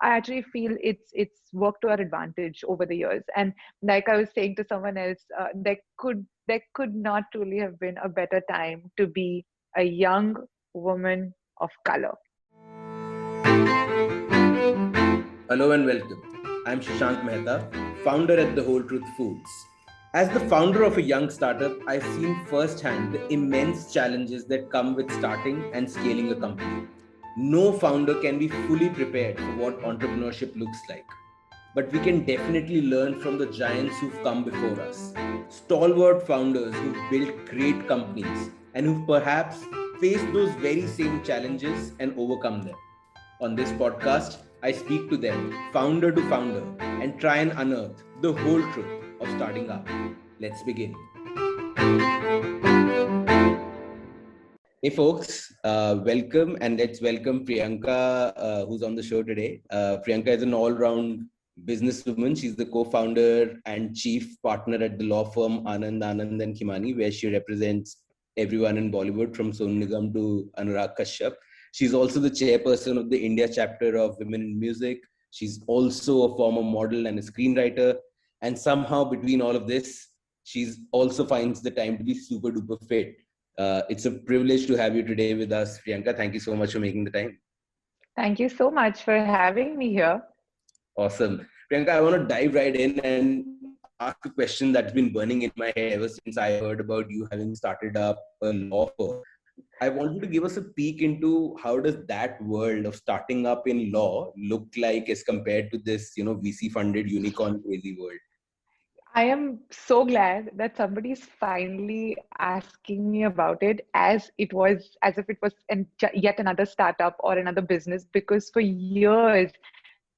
I actually feel it's worked to our advantage over the years. And like I was saying to someone else, there could not truly have been a better time to be a young woman of color. Hello and welcome. I'm Shashank Mehta, founder at The Whole Truth Foods. As the founder of a young startup, I've seen firsthand the immense challenges that come with starting and scaling a company. No founder can be fully prepared for what entrepreneurship looks like. But we can definitely learn from the giants who've come before us. Stalwart founders who've built great companies and who've perhaps faced those very same challenges and overcome them. On this podcast, I speak to them, founder to founder, and try and unearth the whole truth of starting up. Let's begin. Hey folks, welcome, and let's welcome Priyanka, who's on the show today. Priyanka is an all-round businesswoman. She's the co-founder and chief partner at the law firm Anand Anand Khimani, where she represents everyone in Bollywood from Sonu Nigam to Anurag Kashyap. She's also the chairperson of the India chapter of Women in Music. She's also a former model and a screenwriter. And somehow between all of this, she's also finds the time to be super duper fit. It's a privilege to have you today with us, Priyanka. Thank you so much for making the time. Thank you so much for having me here. Awesome. Priyanka, I want to dive right in and ask a question that's been burning in my head ever since I heard about you having started up a law firm. I want you to give us a peek into how does that world of starting up in law look like as compared to this, VC funded unicorn crazy world. I am so glad that somebody's finally asking me about it as if it was yet another startup or another business, because for years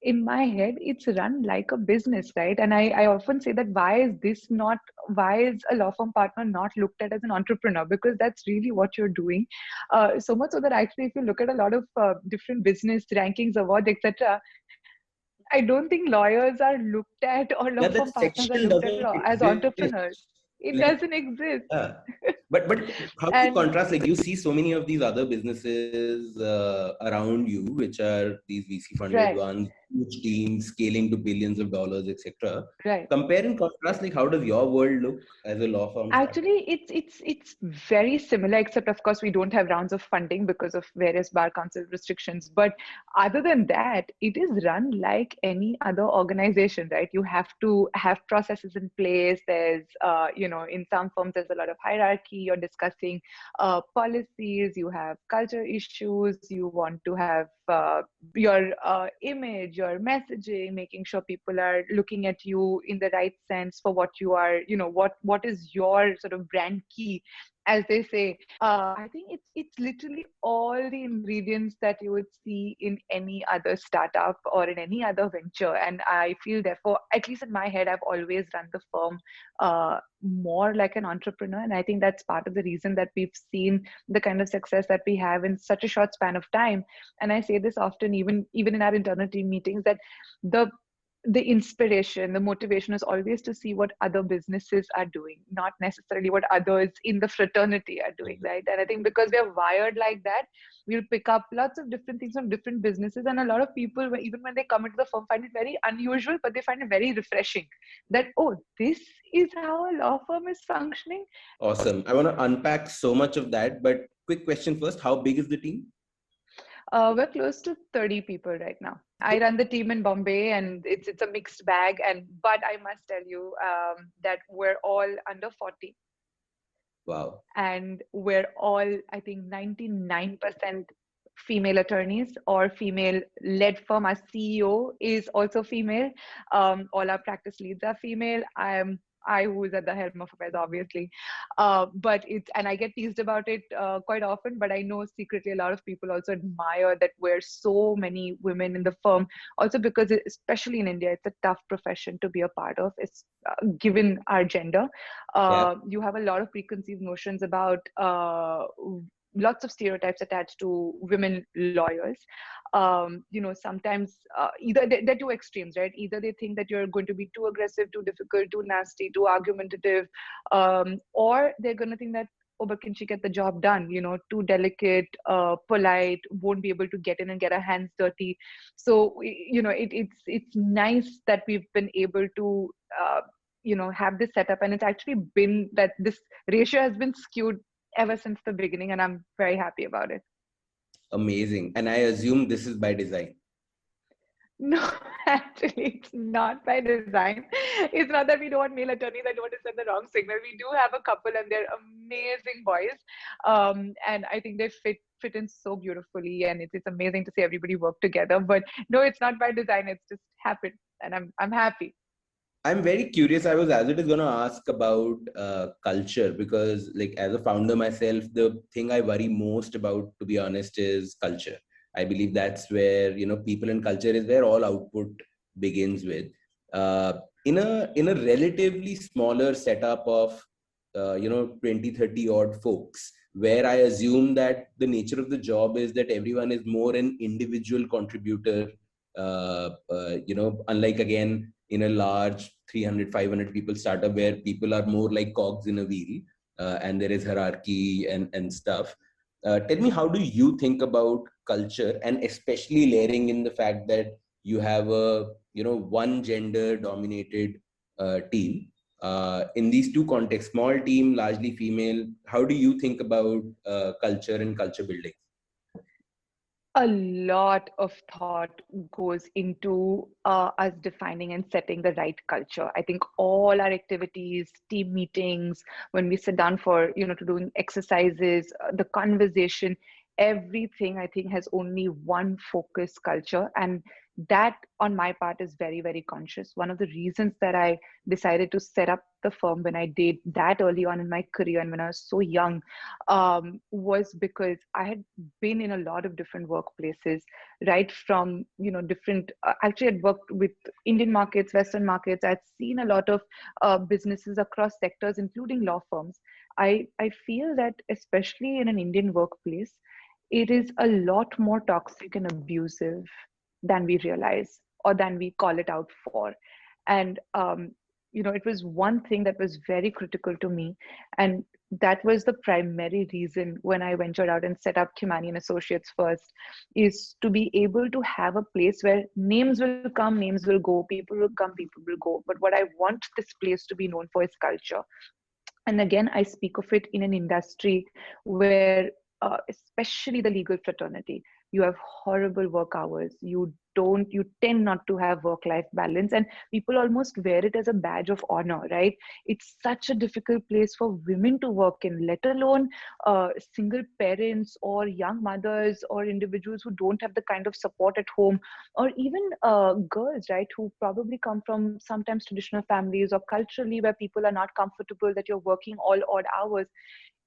in my head it's run like a business, right? And I often say that why is a law firm partner not looked at as an entrepreneur, because that's really what you're doing. So much so that actually if you look at a lot of different business rankings, awards, etc., I don't think lawyers are looked at or law Yeah, firm that partners are section looked at doesn't as exist. entrepreneurs. It Like, doesn't exist. yeah. But how do you And contrast? Like you see so many of these other businesses around you, which are these VC funded right, ones, huge teams scaling to billions of dollars, etc. right. Compare and contrast. Like how does your world look as a law firm startup? Actually, it's very similar, except of course we don't have rounds of funding because of various bar council restrictions. But other than that, it is run like any other organization, right? You have to have processes in place. There's, in some firms there's a lot of hierarchy. You're discussing policies. You have culture issues. You want to have your image, your messaging, making sure people are looking at you in the right sense for what you are, what is your sort of brand key, as they say. I think it's literally all the ingredients that you would see in any other startup or in any other venture. And I feel therefore, at least in my head, I've always run the firm more like an entrepreneur. And I think that's part of the reason that we've seen the kind of success that we have in such a short span of time. And I say this often, even in our internal team meetings, that the inspiration, the motivation is always to see what other businesses are doing, not necessarily what others in the fraternity are doing, right? And I think because we are wired like that, we'll pick up lots of different things from different businesses. And a lot of people, even when they come into the firm, find it very unusual, but they find it very refreshing that, oh, this is how a law firm is functioning. Awesome. I want to unpack so much of that, but quick question first: how big is the team? We're close to 30 people right now. I run the team in Bombay, and it's a mixed bag. But I must tell you that we're all under 40. Wow. And we're all, I think, 99% female attorneys or female-led firm. Our CEO is also female. All our practice leads are female. I who's at the helm of affairs, obviously. But and I get teased about it quite often, but I know secretly a lot of people also admire that we're so many women in the firm. Also because, especially in India, it's a tough profession to be a part of. It's given our gender. You have a lot of preconceived notions about lots of stereotypes attached to women lawyers. Sometimes either they're two extremes, right? Either they think that you're going to be too aggressive, too difficult, too nasty, too argumentative, or they're going to think that, oh, but can she get the job done? Too delicate, polite, won't be able to get in and get her hands dirty. So, it's nice that we've been able to, have this setup, and it's actually been that this ratio has been skewed ever since the beginning, and I'm very happy about it. Amazing. And I assume this is by design. No, actually, it's not by design. It's not that we don't want male attorneys. I don't want to send the wrong signal. We do have a couple, and they're amazing boys. And I think they fit in so beautifully, and it's amazing to see everybody work together. But no, it's not by design. It's just happened, and I'm happy. I'm very curious. I was as it is going to ask about culture because, like, as a founder myself, the thing I worry most about, to be honest, is culture. I believe that's where people and culture is where all output begins with. In a relatively smaller setup of 20-30 odd folks, where I assume that the nature of the job is that everyone is more an individual contributor. Unlike again in a large 300-500 people startup where people are more like cogs in a wheel, and there is hierarchy and stuff. Tell me, how do you think about culture, and especially layering in the fact that you have a one gender dominated team, in these two contexts, small team, largely female. How do you think about culture and culture building? A lot of thought goes into us defining and setting the right culture. I think all our activities, team meetings, when we sit down for, to doing exercises, the conversation, everything I think has only one focus: culture. And that on my part is very, very conscious. One of the reasons that I decided to set up the firm when I did that early on in my career and when I was so young, was because I had been in a lot of different workplaces, right from, different, actually I'd worked with Indian markets, Western markets. I'd seen a lot of businesses across sectors, including law firms. I feel that especially in an Indian workplace, it is a lot more toxic and abusive than we realize or than we call it out for. And it was one thing that was very critical to me, and that was the primary reason when I ventured out and set up Khimani and Associates first, is to be able to have a place where names will come, names will go, people will come, people will go. But what I want this place to be known for is culture. And again, I speak of it in an industry where, especially the legal fraternity, you have horrible work hours. You tend not to have work life balance, and people almost wear it as a badge of honor, right? It's such a difficult place for women to work in, let alone single parents or young mothers or individuals who don't have the kind of support at home, or even girls, right, who probably come from sometimes traditional families or culturally where people are not comfortable that you're working all odd hours.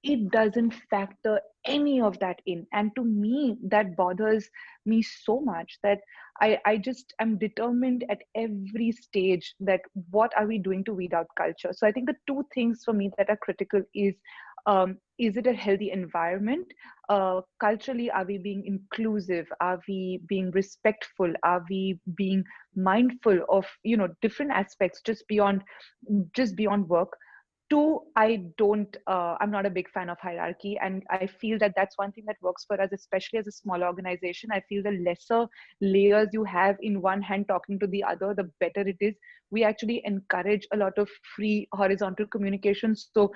It doesn't factor any of that in. And to me, that bothers me so much that I just am determined at every stage that what are we doing to weed out culture. So I think the two things for me that are critical is it a healthy environment? Culturally, are we being inclusive? Are we being respectful? Are we being mindful of different aspects just beyond work? Two, I'm not a big fan of hierarchy, and I feel that that's one thing that works for us, especially as a small organization. I feel the lesser layers you have in one hand talking to the other, the better it is. We actually encourage a lot of free horizontal communication. So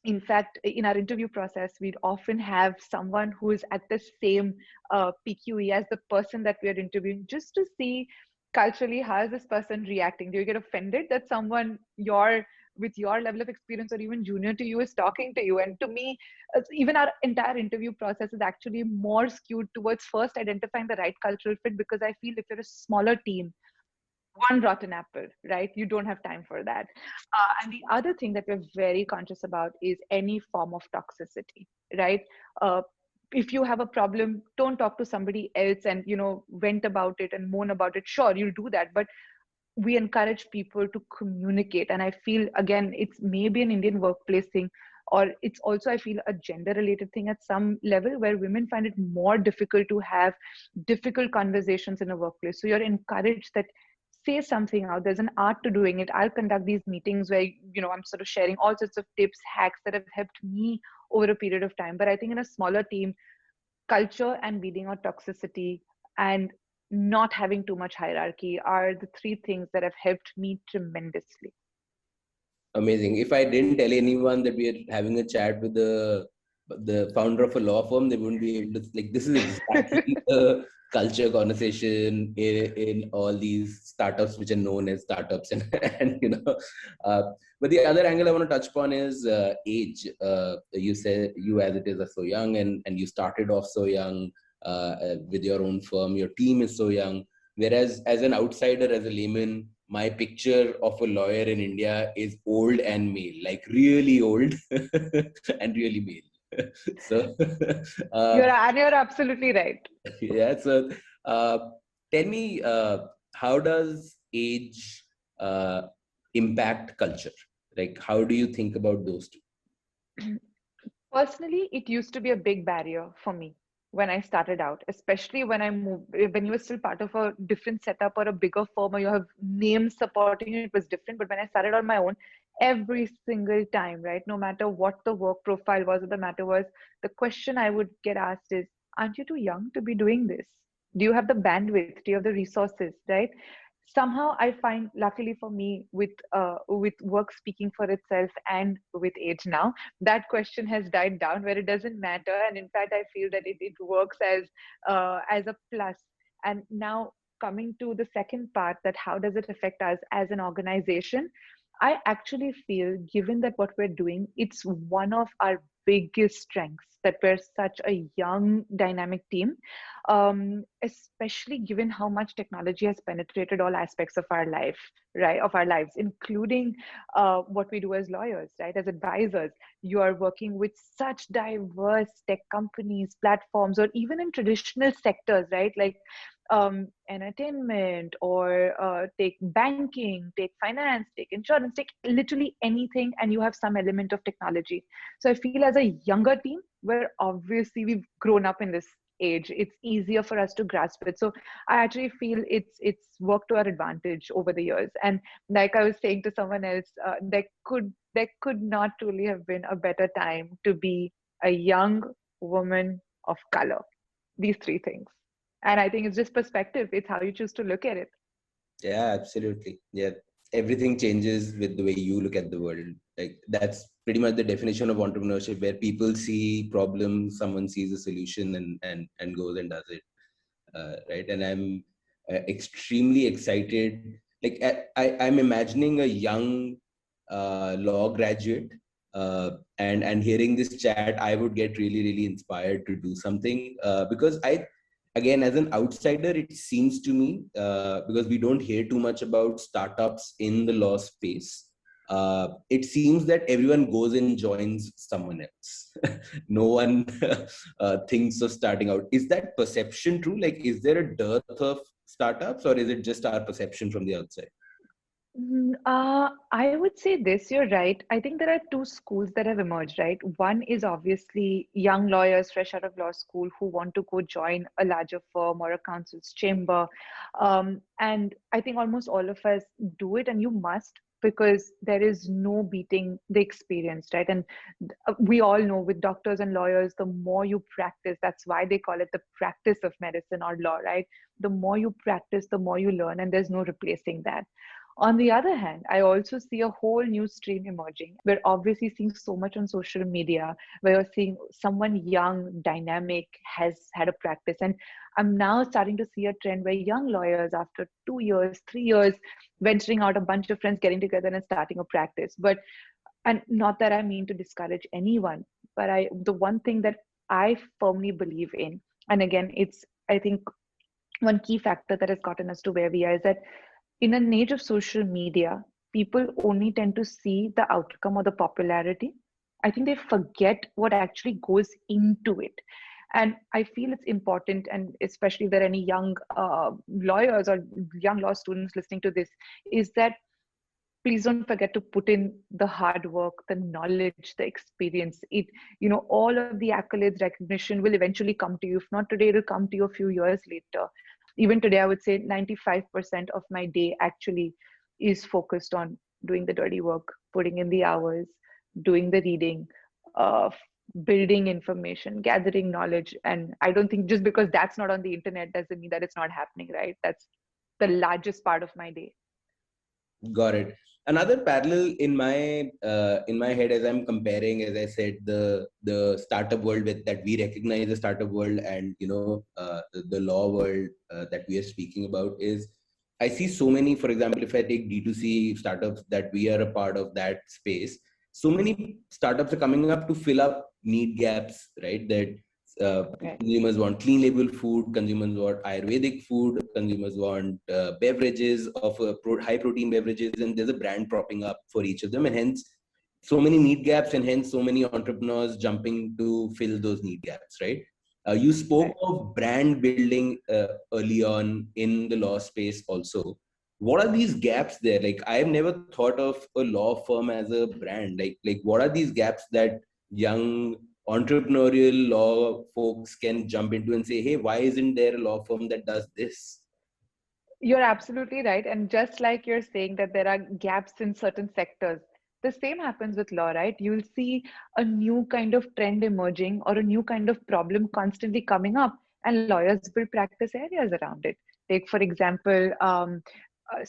in fact, in our interview process, we'd often have someone who is at the same PQE as the person that we are interviewing, just to see culturally how is this person reacting. Do you get offended that someone with your level of experience or even junior to you is talking to you? And to me, even our entire interview process is actually more skewed towards first identifying the right cultural fit, because I feel if you're a smaller team, one rotten apple, right? You don't have time for that. And the other thing that we're very conscious about is any form of toxicity, right? If you have a problem, don't talk to somebody else and vent about it and moan about it. Sure, you'll do that, but we encourage people to communicate. And I feel, again, it's maybe an Indian workplace thing, or it's also, I feel, a gender related thing at some level, where women find it more difficult to have difficult conversations in a workplace. So you're encouraged that say something out. There's an art to doing it. I'll conduct these meetings where, I'm sort of sharing all sorts of tips, hacks that have helped me over a period of time. But I think in a smaller team, culture and weeding out toxicity and not having too much hierarchy are the three things that have helped me tremendously. Amazing. If I didn't tell anyone that we are having a chat with the founder of a law firm, they wouldn't be able to, like, this is exactly the culture conversation in all these startups which are known as startups. And uh, but the other angle I want to touch upon is age. You said you as it is are so young, and you started off so young with your own firm. Your team is so young. Whereas as an outsider, as a layman, my picture of a lawyer in India is old and male, like really old and really male. So, You're absolutely right. yeah. So, uh, tell me, how does age uh, impact culture? Like, how do you think about those two? Personally, it used to be a big barrier for me when I started out, especially when I moved, when you were still part of a different setup or a bigger firm or you have names supporting you, it was different. But when I started on my own, every single time, right, no matter what the work profile was or the matter was, the question I would get asked is, aren't you too young to be doing this? Do you have the bandwidth? Do you have the resources, right? Somehow I find, luckily for me, with work speaking for itself and with age now, that question has died down where it doesn't matter, and in fact I feel that it works as a plus. And now, coming to the second part, that how does it affect us as an organization, I actually feel, given that what we're doing, it's one of our biggest strengths that we're such a young dynamic team, especially given how much technology has penetrated all aspects of our life, right, of our lives, including what we do as lawyers, right, as advisors. You are working with such diverse tech companies, platforms, or even in traditional sectors, right, like entertainment, or take banking, take finance, take insurance, take literally anything, and you have some element of technology. So I feel as a younger team, where obviously we've grown up in this age, it's easier for us to grasp it. So I actually feel it's worked to our advantage over the years. And like I was saying to someone else, there could not truly have been a better time to be a young woman of color. These three things. And I think it's just perspective. It's how you choose to look at it. Yeah, absolutely. Yeah. Everything changes with the way you look at the world. Like, that's pretty much the definition of entrepreneurship, where people see problems, someone sees a solution, and goes and does it. Right. And I'm extremely excited. Like, I'm imagining a young law graduate, and hearing this chat, I would get really, really inspired to do something, because again, as an outsider, it seems to me, because we don't hear too much about startups in the law space, it seems that everyone goes and joins someone else. No one thinks of starting out. Is that perception true? Like, is there a dearth of startups, or is it just our perception from the outside? I would say this, you're right. I think there are two schools that have emerged, right? One is obviously young lawyers fresh out of law school who want to go join a larger firm or a counsel's chamber. And I think almost all of us do it, and you must, because there is no beating the experience, right? And we all know, with doctors and lawyers, the more you practice, that's why they call it the practice of medicine or law, right? The more you practice, the more you learn, and there's no replacing that. On the other hand, I also see a whole new stream emerging. We're obviously seeing so much on social media where you're seeing someone young, dynamic, has had a practice. And I'm now starting to see a trend where young lawyers, after 2 years, 3 years, venturing out, a bunch of friends getting together and starting a practice. But, and not that I mean to discourage anyone, but the one thing that I firmly believe in, and again, it's, I think, one key factor that has gotten us to where we are, is that in an age of social media, people only tend to see the outcome or the popularity. I think they forget what actually goes into it. And I feel it's important, and especially if there are any young lawyers or young law students listening to this, is that please don't forget to put in the hard work, the knowledge, the experience. All of the accolades, recognition will eventually come to you. If not today, it'll come to you a few years later. even today, I would say 95% of my day actually is focused on doing the dirty work, putting in the hours, doing the reading, building information, gathering knowledge. And I don't think just because that's not on the internet doesn't mean that it's not happening, right? That's the largest part of my day. Got it. Another parallel in my head, as I'm comparing, as I said, the startup world with that we recognize the startup world, and the law world that we are speaking about, is I see so many. For example, if I take D2C startups that we are a part of that space, so many startups are coming up to fill up need gaps, right? That Right. consumers want clean label food, consumers want Ayurvedic food, consumers want beverages of high protein beverages, and there's a brand propping up for each of them, and hence so many need gaps, and hence so many entrepreneurs jumping to fill those need gaps, right? You spoke Right. of brand building early on in the law space also. What are these gaps there? Like, I've never thought of a law firm as a brand. Like what are these gaps that young entrepreneurial law folks can jump into and say, hey, why isn't there a law firm that does this? You're absolutely right. And just like you're saying that there are gaps in certain sectors, the same happens with law, right? You'll see a new kind of trend emerging or a new kind of problem constantly coming up, and lawyers will practice areas around it. Take, for example,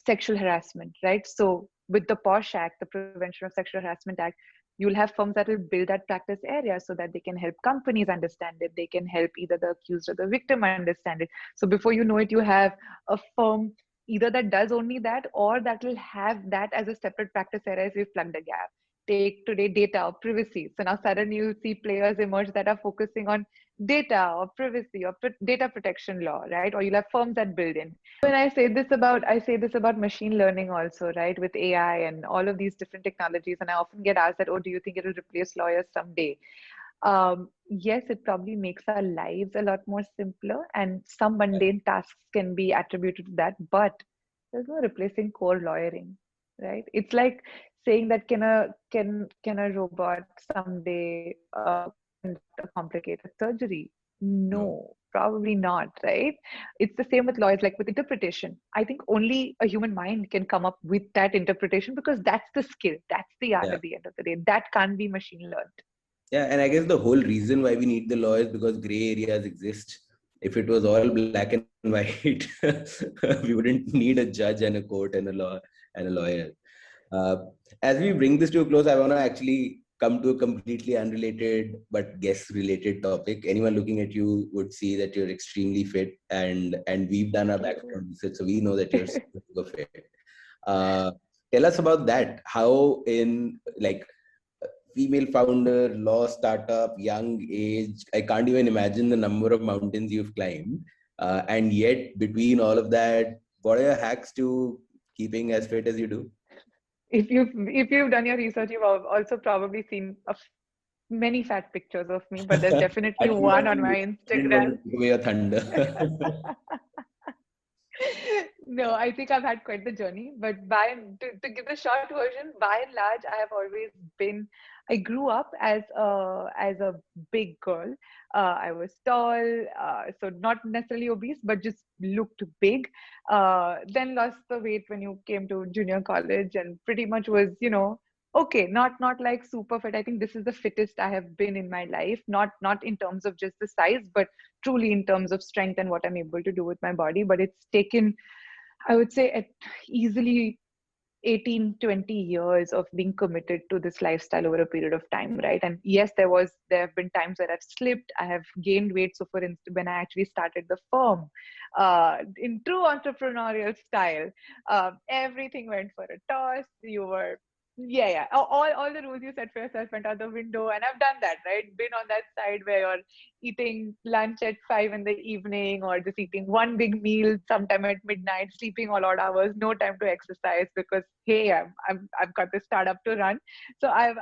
sexual harassment, right? So, with the POSH Act, the Prevention of Sexual Harassment Act, you'll have firms that will build that practice area so that they can help companies understand it. They can help either the accused or the victim understand it. So, before you know it, you have a firm either that does only that or that will have that as a separate practice area as we've plugged a gap. Take today data or privacy. So now suddenly you see players emerge that are focusing on data or privacy or data protection law, right? Or you'll have firms that build in. When I say this about machine learning also, right? With AI and all of these different technologies, and I often get asked that, oh, do you think it'll replace lawyers someday? Yes, it probably makes our lives a lot more simpler, and some mundane tasks can be attributed to that, but there's no replacing core lawyering, right? It's like saying that can a robot someday conduct a complicated surgery? No. No, probably not, right? It's the same with lawyers, like with interpretation. I think only a human mind can come up with that interpretation because that's the skill, that's the art Yeah. at the end of the day. That can't be machine learned. Yeah, and I guess the whole reason why we need the law is because gray areas exist. If it was all black and white, we wouldn't need a judge and a court and a lawyer. Uh, as we bring this to a close, I want to actually come to a completely unrelated but guest-related topic. Anyone looking at you would see that you're extremely fit, and we've done our Thank you. background research, so we know that you're super fit. Uh, Tell us about that. How in like female founder, law startup, young age. I can't even imagine the number of mountains you've climbed. And yet, between all of that, what are your hacks to keeping as fit as you do? If you've done your research, you've also probably seen many fat pictures of me, but there's I definitely didn't one want on to, my I didn't want to Instagram. take away your thunder. No, I think I've had quite the journey, but to give the short version, by and large, I have always been. I grew up as a big girl. I was tall, so not necessarily obese, but just looked big. Then lost the weight when you came to junior college, and pretty much was, okay, not like super fit. I think this is the fittest I have been in my life. Not in terms of just the size, but truly in terms of strength and what I'm able to do with my body. But it's taken, I would say, at easily 18, 20 years of being committed to this lifestyle over a period of time, right? And yes, there have been times where I've slipped, I have gained weight. So for instance, when I actually started the firm, in true entrepreneurial style, everything went for a toss. Yeah, all the rules you set for yourself went out the window, and I've done that, right? Been on that side where you're eating lunch at 5 in the evening, or just eating one big meal sometime at midnight, sleeping all odd hours, no time to exercise because hey, I've got this startup to run. So I've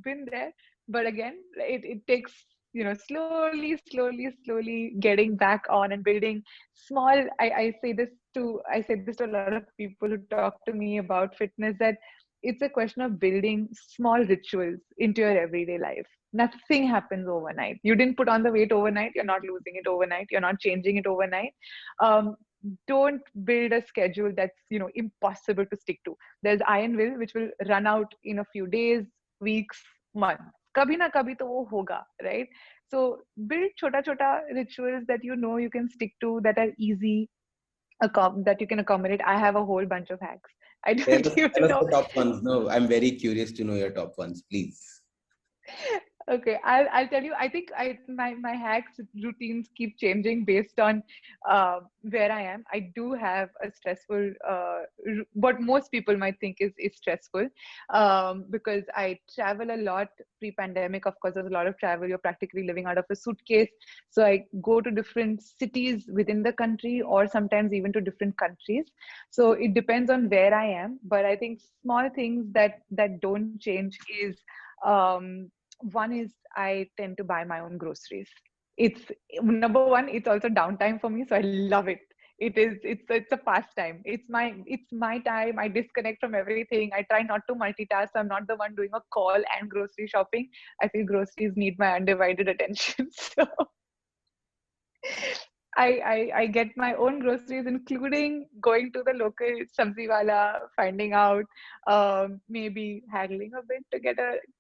been there, but again, it takes, slowly getting back on and building small. I say this to a lot of people who talk to me about fitness, that it's a question of building small rituals into your everyday life. Nothing happens overnight. You didn't put on the weight overnight. You're not losing it overnight. You're not changing it overnight. don't build a schedule that's, impossible to stick to. There's iron will, which will run out in a few days, weeks, months. Kabhi na kabhi to wo hoga, right? So build chota chota rituals that you can stick to, that are easy, that you can accommodate. I have a whole bunch of hacks. I Tell don't us, even tell us know. the top ones. No, I'm very curious to know your top ones, please. Okay, I'll tell you. I think my hacks routines keep changing based on where I am. I do have a stressful, what most people might think is stressful, because I travel a lot. Pre-pandemic, of course, there's a lot of travel. You're practically living out of a suitcase. So I go to different cities within the country, or sometimes even to different countries. So it depends on where I am. But I think small things that don't change is. One is I tend to buy my own groceries. It's number one, it's also downtime for me, so I love it. It's a pastime. It's my time. I disconnect from everything. I try not to multitask. I'm not the one doing a call and grocery shopping. I feel groceries need my undivided attention. So I get my own groceries, including going to the local sabzi wala, finding out, maybe haggling a bit to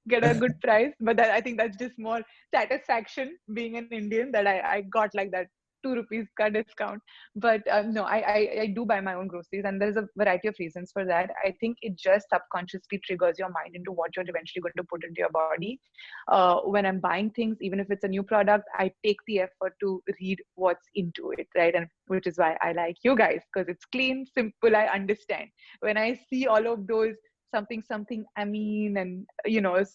get a good price. But I think that's just more satisfaction being an Indian, that I got like that ₹2 ka discount. But no, I do buy my own groceries, and there's a variety of reasons for that. I think it just subconsciously triggers your mind into what you're eventually going to put into your body. When I'm buying things, even if it's a new product, I take the effort to read what's into it, right? And which is why I like you guys, because it's clean, simple, I understand. When I see all of those something amine and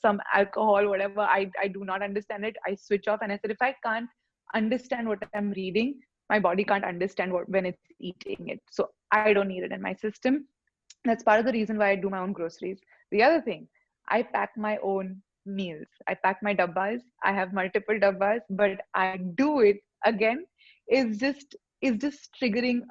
some alcohol, whatever, I do not understand it. I switch off, and I said, if I can't understand what I'm reading, my body can't understand what when it's eating it. So I don't need it in my system. That's part of the reason why I do my own groceries. The other thing, I pack my own meals. I pack my dabbas. I have multiple dabbas, but I do it again. Is just triggering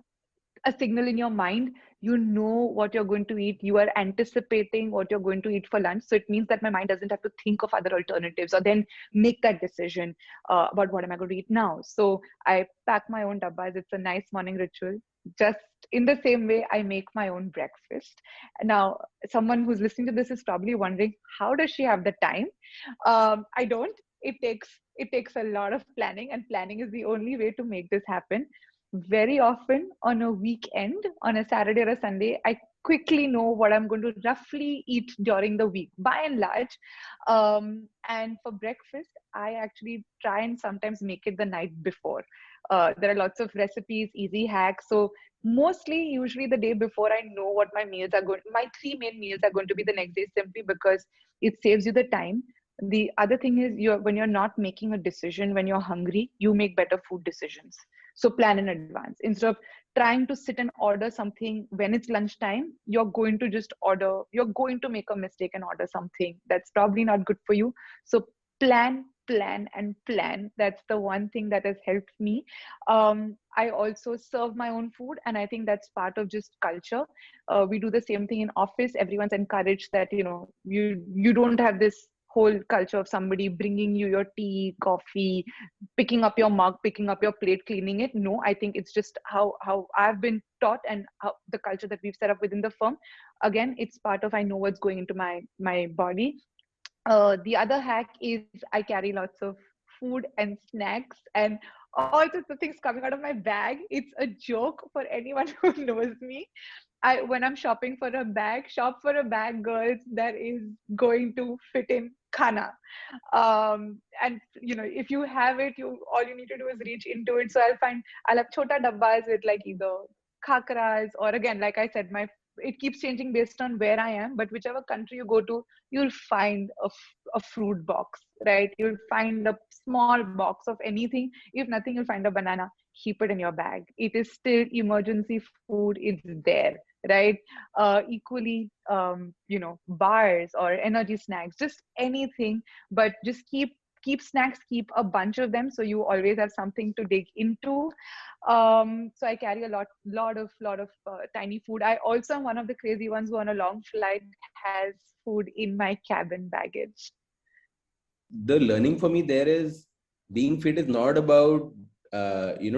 a signal in your mind. You know what you're going to eat. You are anticipating what you're going to eat for lunch. So it means that my mind doesn't have to think of other alternatives or then make that decision about what am I going to eat now. So I pack my own dabbas. It's a nice morning ritual. Just in the same way, I make my own breakfast. Now, someone who's listening to this is probably wondering, how does she have the time? I don't. It takes a lot of planning, and planning is the only way to make this happen. Very often on a weekend, on a Saturday or a Sunday, I quickly know what I'm going to roughly eat during the week, by and large. And for breakfast, I actually try and sometimes make it the night before. There are lots of recipes, easy hacks. So mostly, usually the day before, I know what my meals are going. My three main meals are going to be the next day, simply because it saves you the time. The other thing is, when you're not making a decision, when you're hungry, you make better food decisions. So plan in advance. Instead of trying to sit and order something when it's lunchtime, you're going to make a mistake and order something that's probably not good for you. So plan and plan. That's the one thing that has helped me. I also serve my own food, and I think that's part of just culture. We do the same thing in office. Everyone's encouraged that you don't have this whole culture of somebody bringing you your tea, coffee, picking up your mug, picking up your plate, cleaning it. No, I think it's just how I've been taught, and how the culture that we've set up within the firm. Again, it's part of, I know what's going into my body. The other hack is I carry lots of food and snacks and all sorts of things coming out of my bag. It's a joke for anyone who knows me. When I'm shopping for a bag, shop for a bag, girls, that is going to fit in khana. And if you have it, you all you need to do is reach into it. So I'll have chota dabbas with like either khakras, or again, like I said, my it keeps changing based on where I am, but whichever country you go to, you'll find a fruit box, right? You'll find a small box of anything. If nothing, you'll find a banana. Keep it in your bag. It is still emergency food. It's there, right? Equally, bars or energy snacks, just anything, but just keep snacks, keep a bunch of them, so you always have something to dig into. So I carry a lot of tiny food. I also am one of the crazy ones who on a long flight has food in my cabin baggage. The learning for me there is, being fit is not about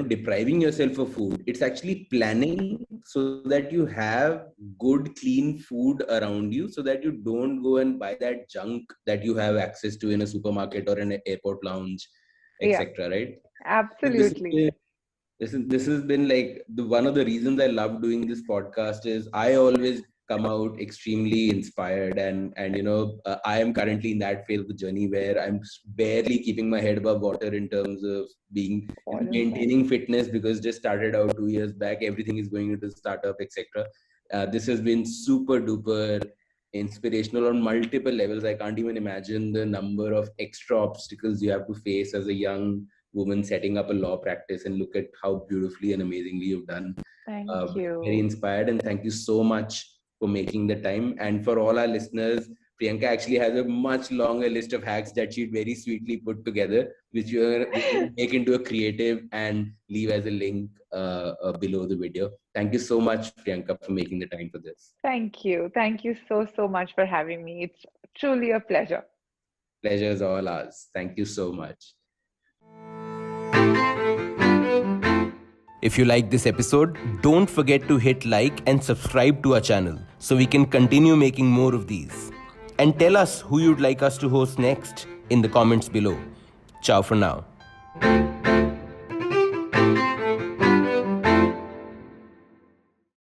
depriving yourself of food. It's actually planning so that you have good, clean food around you, so that you don't go and buy that junk that you have access to in a supermarket or in an airport lounge, Yeah, etc. Right? So absolutely. this has been like the one of the reasons I love doing this podcast is I always come out extremely inspired, and I am currently in that phase of the journey where I'm barely keeping my head above water in terms of being Foreign side. maintaining fitness, because just started out 2 years back, everything is going into startup, etc. This has been super duper inspirational on multiple levels. I can't even imagine the number of extra obstacles you have to face as a young woman setting up a law practice, and look at how beautifully and amazingly you've done. Thank Very you. inspired, and thank you so much for making the time. And for all our listeners, Priyanka actually has a much longer list of hacks that she very sweetly put together, which we're going to make into a creative and leave as a link below the video. Thank you so much, Priyanka, for making the time for this. Thank you. Thank you so, so much for having me. It's truly a pleasure. Pleasure is all ours. Thank you so much. If you like this episode, don't forget to hit like and subscribe to our channel so we can continue making more of these. And tell us who you'd like us to host next in the comments below. Ciao for now.